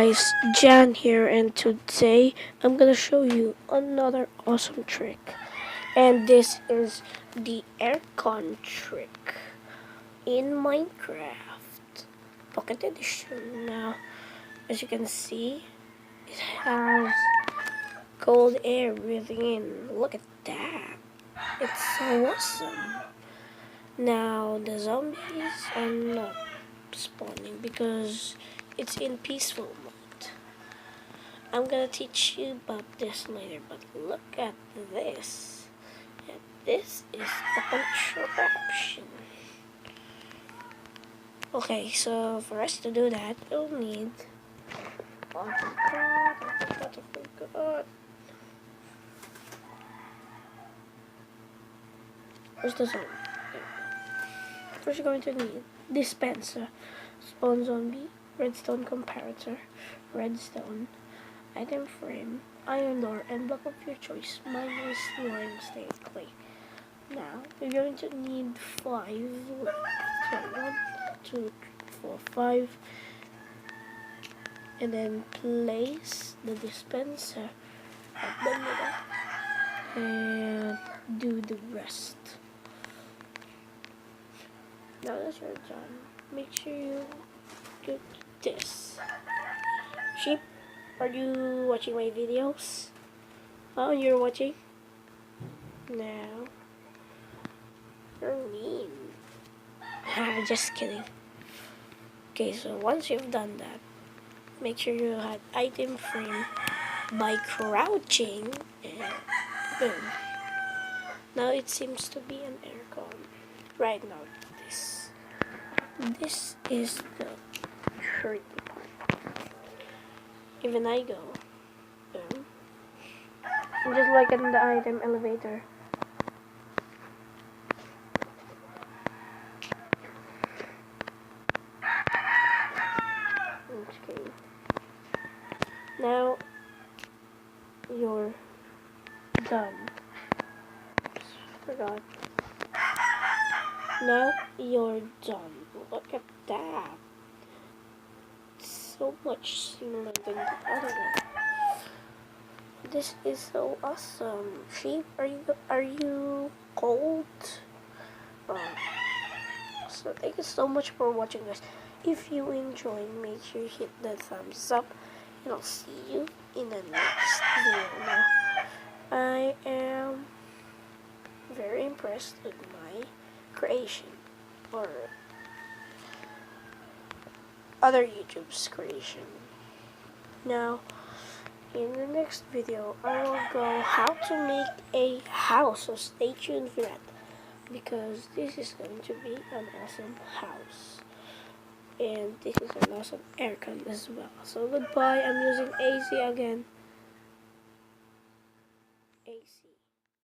guys, Jan here, and today I'm gonna show you another awesome trick. And this is the aircon trick in Minecraft Pocket Edition. Now, as you can see, it has cold air breathing in. Look at that. It's so awesome. Now, the zombies are not spawning because it's in peaceful mode. I'm gonna teach you about this later, but look at this. And this is the contraption. Okay, so for us to do that, we'll need... Oh, I forgot. Where's the zone? First, you're going to need dispenser, spawn zombie, redstone comparator, redstone, item frame, iron door, and block of your choice. Mine is slime stain clay. Now, you're going to need 5. So 1, 2, 3, 4, 5. And then place the dispenser at the middle. And do the rest. Now that you're done, make sure you do this. Sheep, are you watching my videos? Oh, you're watching? No. You're mean. Just kidding. Okay, so once you've done that, make sure you have item frame by crouching and boom. Now it seems to be an aircon. Right now, this is the tricky part. Even I go, boom. Just like in the item elevator. Okay. Now you're done. Oops, forgot. Now you're done. Look at that. It's so much sooner than the other one. This is so awesome. Sheep, are you cold? So thank you so much for watching, guys. If you enjoyed, make sure you hit the thumbs up, and I'll see you in the next video. Now, I am very impressed with my creation, or other YouTube's creation. Now, in the next video, I will go how to make a house, so stay tuned for that, because this is going to be an awesome house. And this is an awesome aircon as well. So goodbye, I'm using AC again.